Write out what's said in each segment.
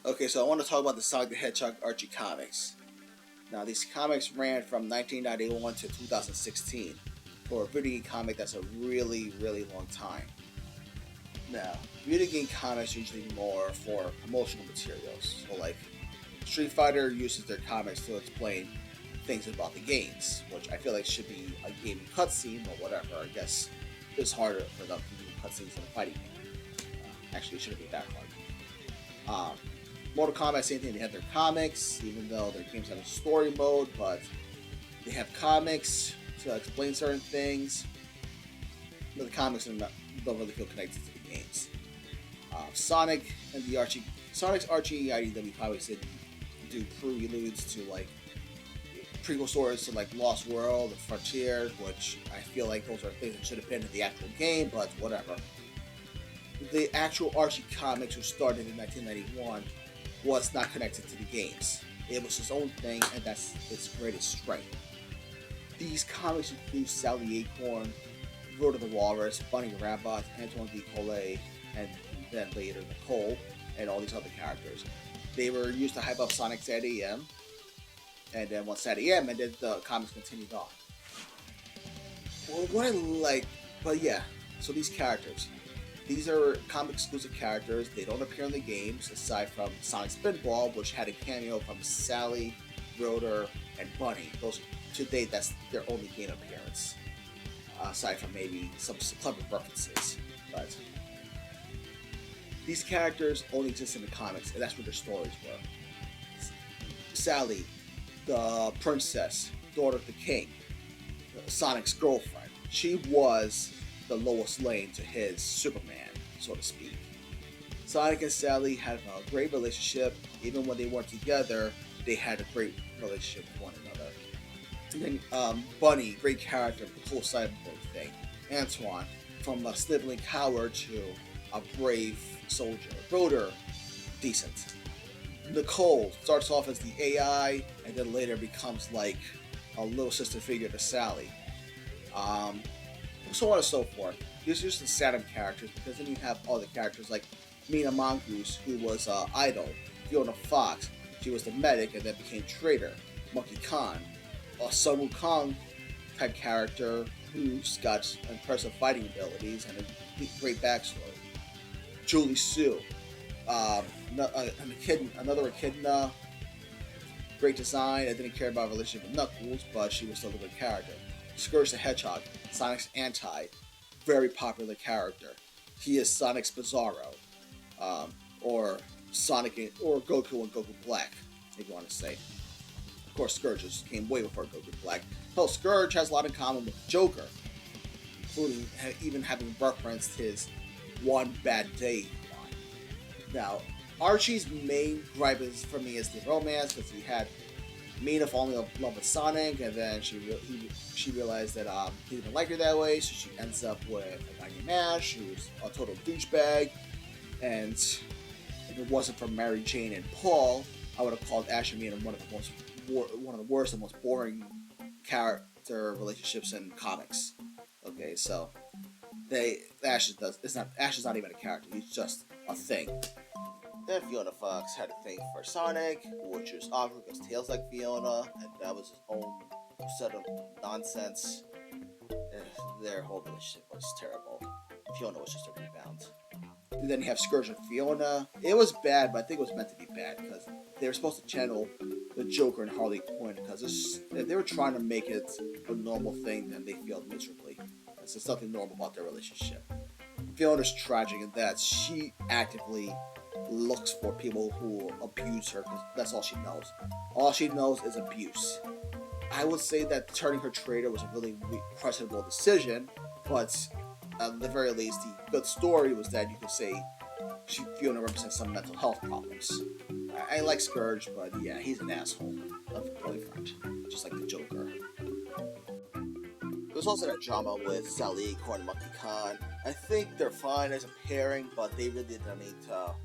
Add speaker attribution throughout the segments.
Speaker 1: Okay, so I want to talk about the Sonic the Hedgehog Archie comics. Now, these comics ran from 1991 to 2016. For a video game comic, that's a really, really long time. Now, video game comics are usually more for promotional materials. So, like, Street Fighter uses their comics to explain things about the games, which I feel like should be a gaming cutscene or whatever. I guess it's harder for them to do cutscenes in a fighting game. Actually, it shouldn't be that hard. Mortal Kombat, same thing. They have their comics, even though their games have a story mode, but they have comics to explain certain things. But the comics don't really feel connected to the games. Sonic and the Sonic's Archie IDW comics did do preludes to like prequel stories to like Lost World and Frontier, which I feel like those are things that should have been in the actual game, but whatever. The actual Archie comics, which started in 1991, was not connected to the games. It was his own thing, and that's its greatest strength. These comics include Sally Acorn, Road of the Walrus, Bunny Rabbit, Antoine D. Collet, and then later Nicole, and all these other characters. They were used to hype up Sonic's at AM, and then once at AM, and then the comics continued on. Well, what I like, but yeah, so these characters. These are comic exclusive characters. They don't appear in the games aside from Sonic Spinball, which had a cameo from Sally, Rotor, and Bunny. Those to date, that's their only game appearance, aside from maybe some clever references. But these characters only exist in the comics, and that's where their stories were. Sally, the princess, daughter of the king, Sonic's girlfriend. She was the Lois Lane to his Superman, so to speak. Sonic and Sally had a great relationship. Even when they weren't together, they had a great relationship with one another. And then Bunny, great character, the whole cyborg thing. Antoine, from a sniveling coward to a brave soldier. Rotor, decent. Nicole starts off as the AI, and then later becomes like a little sister figure to Sally. So on and so forth. These are just the Saturn characters, because then you have other characters like Mina Mongoose, who was Idol, Fiona Fox, she was the medic and then became traitor, Monkey Khan, a Sun Wukong type character who's got impressive fighting abilities and a great backstory. Julie Sue, another echidna, great design. I didn't care about her relationship with Knuckles, but she was still a good character. Scourge the Hedgehog, Sonic's anti, very popular character. He is Sonic's Bizarro, or Sonic or Goku and Goku Black, if you want to say. Of course, Scourge came way before Goku Black. Hell, Scourge has a lot in common with Joker, including even having referenced his one bad day line. Now, Archie's main gripe for me is the romance, because he had Mina falling in love with Sonic, and then she realized that he didn't like her that way, so she ends up with a guy named Ash, who's a total douchebag. And if it wasn't for Mary Jane and Paul, I would have called Ash and Mina one of the worst and most boring character relationships in comics. Okay, so Ash is not even a character; he's just a thing. Then Fiona Fox had a thing for Sonic, which was awkward because Tails like Fiona, and that was his own set of nonsense. Their whole relationship was terrible. Fiona was just a rebound. And then you have Scourge and Fiona. It was bad, but I think it was meant to be bad because they were supposed to channel the Joker and Harley Quinn, because if they were trying to make it a normal thing, then they failed miserably. There's nothing normal about their relationship. Fiona's tragic in that she actively looks for people who abuse her, because that's all she knows. All she knows is abuse. I would say that turning her traitor was a really questionable decision, but at the very least, the good story was that you could say Fiona represents some mental health problems. I like Scourge, but yeah, he's an asshole of a boyfriend, just like the Joker. There's also that drama with Sally Acorn and Monkey Khan. I think they're fine as a pairing, but they really didn't need to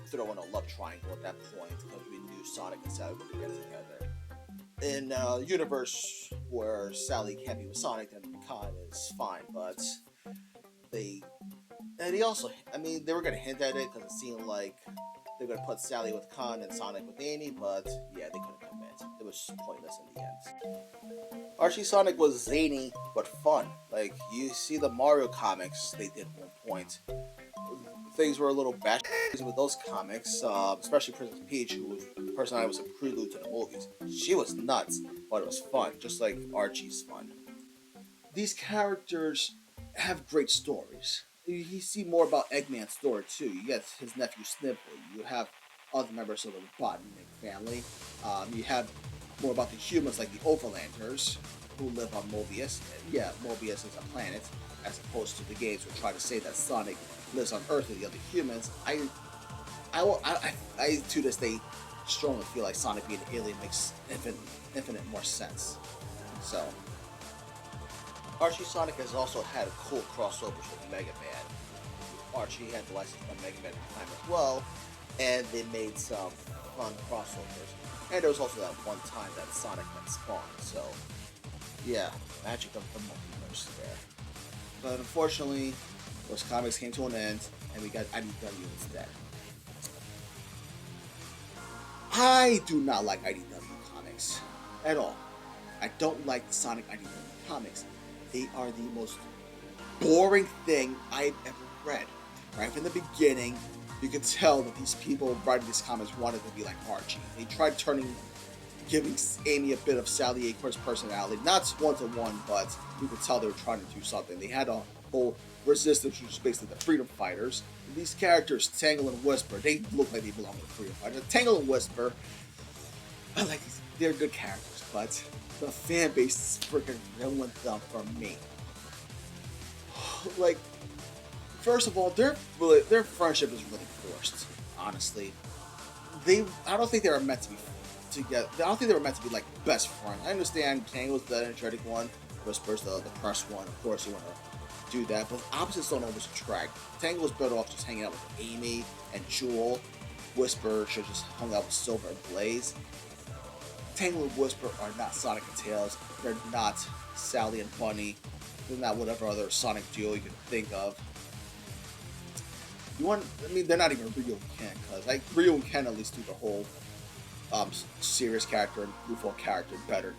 Speaker 1: throw in a love triangle at that point, because we knew Sonic and Sally would get together. In a universe where Sally can't be with Sonic, then Khan is fine, but they were going to hint at it, because it seemed like they're gonna put Sally with Khan and Sonic with Amy, but yeah, they couldn't commit. It was pointless in the end. Archie Sonic was zany but fun. Like, you see the Mario comics they did at one point. Things were a little bad with those comics, especially Princess Peach, who was the person I was a prelude to the movies. She was nuts, but it was fun, just like Archie's fun. These characters have great stories. You see more about Eggman's story too. You get his nephew Sniffly. You have other members of the Robotnik family. You have more about the humans like the Overlanders who live on Mobius. Yeah, Mobius is a planet, as opposed to the games which try to say that Sonic lives on Earth with the other humans. I to this day strongly feel like Sonic being an alien makes infinite more sense. So Archie Sonic has also had cool crossovers with Mega Man. Archie had the license from Mega Man at the time as well, and they made some fun crossovers. And there was also that one time that Sonic met Spawn, so yeah, magic of the multiverse there. But unfortunately, those comics came to an end, and we got IDW instead. I do not like IDW comics at all. I don't like the Sonic IDW comics. They are the most boring thing I've ever read. Right from the beginning, you can tell that these people writing these comics wanted to be like Archie. They tried giving Amy a bit of Sally Acorn's personality, not one-to-one, but you could tell they were trying to do something. They had a whole resistance, which was basically the Freedom Fighters. And these characters, Tangle and Whisper, they look like they belong with the Freedom Fighters. Tangle and Whisper, I like these. They're good characters, but the fan base is freaking ruined them for me. Like, first of all, their friendship is really forced. Honestly, I don't think they were meant to be together. I don't think they were meant to be like best friends. I understand Tangle's the energetic one, Whisper's the depressed one. Of course, you want to do that, but opposites don't always attract. Tangle's better off just hanging out with Amy and Jewel. Whisper should just hung out with Silver and Blaze. Tangle and Whisper are not Sonic and Tails. They're not Sally and Bunny. They're not whatever other Sonic duo you can think of. They're not even Ryu and Ken, because like Ryu and Ken at least do the whole serious character and goofball character better,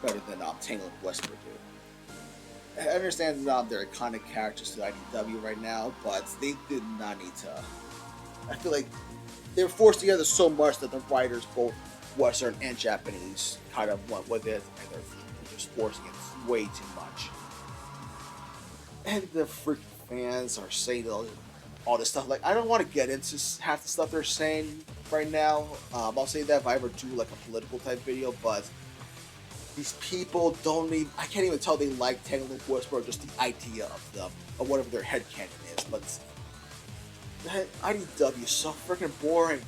Speaker 1: better than Tangle and Whisper do. I understand they're iconic characters to IDW right now, but they did not need to. I feel like they were forced together so much that the writers, both Western and Japanese, kind of went with it, and they're just forcing it way too much. And the freaking fans are saying all this stuff. Like, I don't want to get into half the stuff they're saying right now. I'll say that if I ever do like a political type video, but these people I can't even tell they like Tangle and Whisper or just the idea of them, or whatever their headcanon is, but IDW is so freaking boring.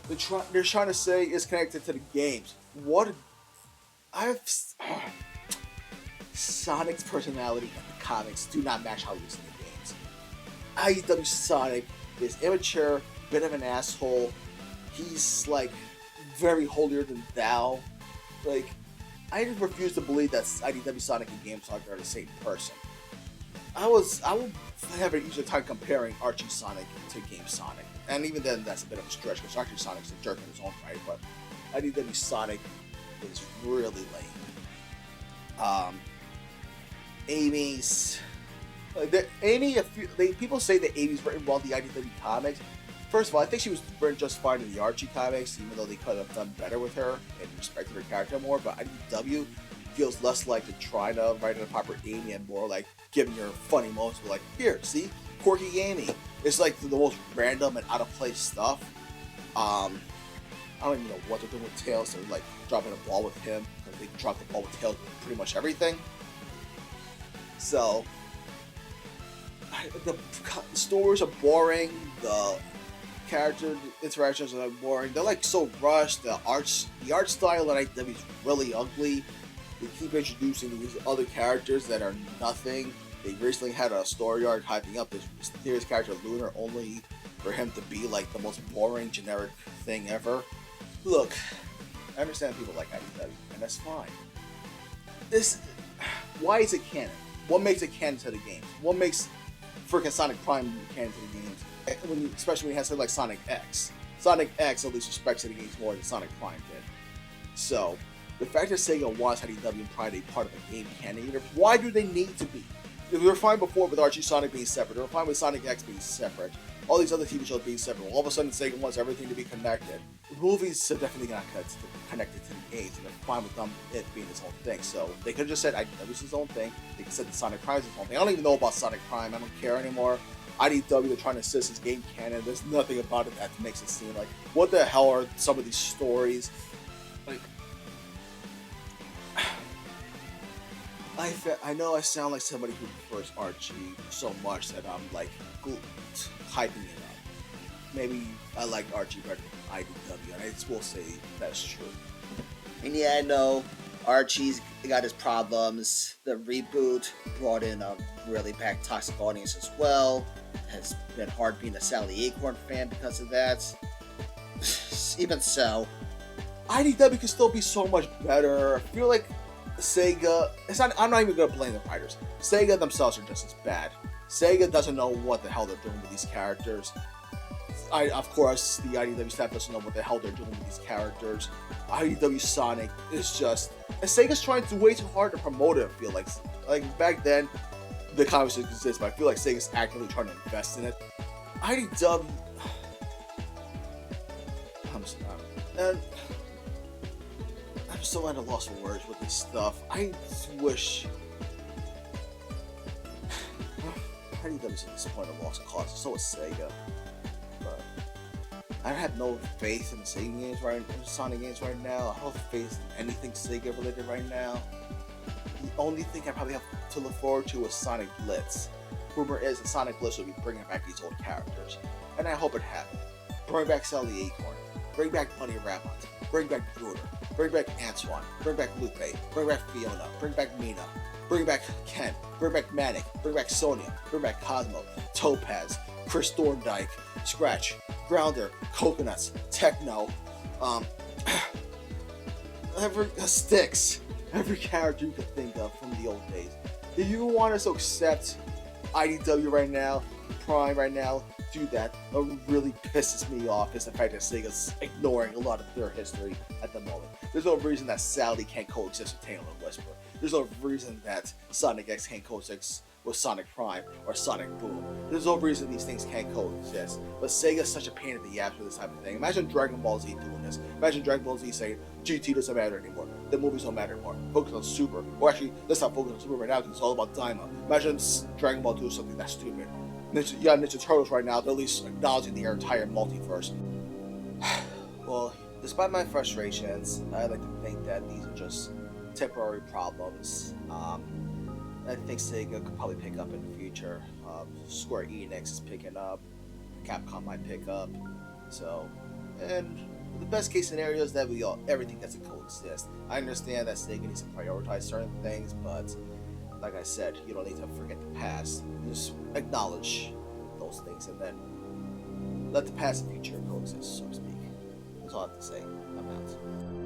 Speaker 1: They're trying to say it's connected to the games. Sonic's personality and the comics do not match how he is in the games. IDW Sonic is immature, bit of an asshole. He's like very holier than thou. Like, I refuse to believe that IDW Sonic and Game Sonic are the same person. I would have an easier time comparing Archie Sonic to Game Sonic. And even then, that's a bit of a stretch, because Archie Sonic's a jerk in his own right, but IDW Sonic is really lame. People say that Amy's written well in the IDW comics. First of all, I think she was written just fine in the Archie comics, even though they could have done better with her and respected her character more, but IDW feels less like they're trying to write a proper Amy and more like giving her funny moments. But like, here, see? Quirky Amy. It's like the most random and out of place stuff. I don't even know what they're doing with Tails. They're like dropping a ball with him, because they drop the ball with Tails with pretty much everything. So the stories are boring. The character interactions are boring. They're like so rushed. The art style at IDW is really ugly. They keep introducing these other characters that are nothing. They recently had a story arc hyping up this mysterious character Lunar, only for him to be like the most boring, generic thing ever. Look, I understand people like IDW, and that's fine. Why is it canon? What makes it canon to the games? What makes freaking Sonic Prime canon to the games? especially when he has something like Sonic X. Sonic X at least respects the games more than Sonic Prime did. So, the fact that Sega wants IDW and Prime to be part of a game canon, why do they need to be? If we were fine before with Archie Sonic being separate, we were fine with Sonic X being separate, all these other TV shows being separate. All of a sudden, Sega wants everything to be connected. The movies are definitely not connected to the games, and they're fine with them it being its own thing. So they could have just said IDW is its own thing. They could have said the Sonic Prime is its own thing. I don't even know about Sonic Prime. I don't care anymore. IDW, they're trying to assist this game canon. There's nothing about it that makes it seem like, what the hell are some of these stories? Like, I know I sound like somebody who prefers Archie so much that I'm like hyping it up. Maybe I like Archie better than IDW, and I will say that's true.
Speaker 2: And yeah, I know Archie's got his problems. The reboot brought in a really bad toxic audience as well. Has been hard being a Sally Acorn fan because of that. Even so,
Speaker 1: IDW can still be so much better. I feel like Sega, I'm not even going to blame the writers. Sega themselves are just as bad. Sega doesn't know what the hell they're doing with these characters. Of course, the IDW staff doesn't know what the hell they're doing with these characters. IDW Sonic is just... Sega's trying to way too hard to promote it, I feel like. Like, back then, the comics didn't exist, but I feel like Sega's actively trying to invest in it. IDW... I'm sorry. And... I'm so at a loss for words with this stuff. I wish... IDW's at this point a lost cause, so is Sega. But I have no faith in the Sega games Sonic games right now. I don't have faith in anything Sega related right now. The only thing I probably have to look forward to is Sonic Blitz. Rumor is that Sonic Blitz will be bringing back these old characters, and I hope it happens. Bring back Sally Acorn, bring back Bunny Rabbit, bring back Bruder, bring back Antoine, bring back Lupe, bring back Fiona, bring back Mina, bring back Ken, bring back Manic, bring back Sonia, bring back Cosmo, Topaz, Chris Thorndike, Scratch, Grounder, Coconuts, Techno, Styx, every character you could think of from the old days. If you want us to accept IDW right now, Prime right now, do that. What really pisses me off is the fact that Sega's ignoring a lot of their history at the moment. There's no reason that Sally can't coexist with Tail and Whisper. There's no reason that Sonic X can't coexist with Sonic Prime or Sonic Boom. There's no reason these things can't coexist. But Sega's such a pain in the ass for this type of thing. Imagine Dragon Ball Z doing this. Imagine Dragon Ball Z saying, GT doesn't matter anymore. The movies don't matter anymore. Focus on Super. Or actually, let's not focus on Super right now because it's all about Daima. Imagine Dragon Ball doing something that's stupid. You got Ninja Turtles right now, they're at least acknowledging the entire multiverse. Well, despite my frustrations, I like to think that these are just temporary problems. I think Sega could probably pick up in the future. Square Enix is picking up, Capcom might pick up. So, and the best case scenario is that everything gets to coexist. I understand that Sega needs to prioritize certain things, but like I said, you don't need to forget the past. Just acknowledge those things and then let the past and future coexist, so to speak. That's all I have to say. I'm out.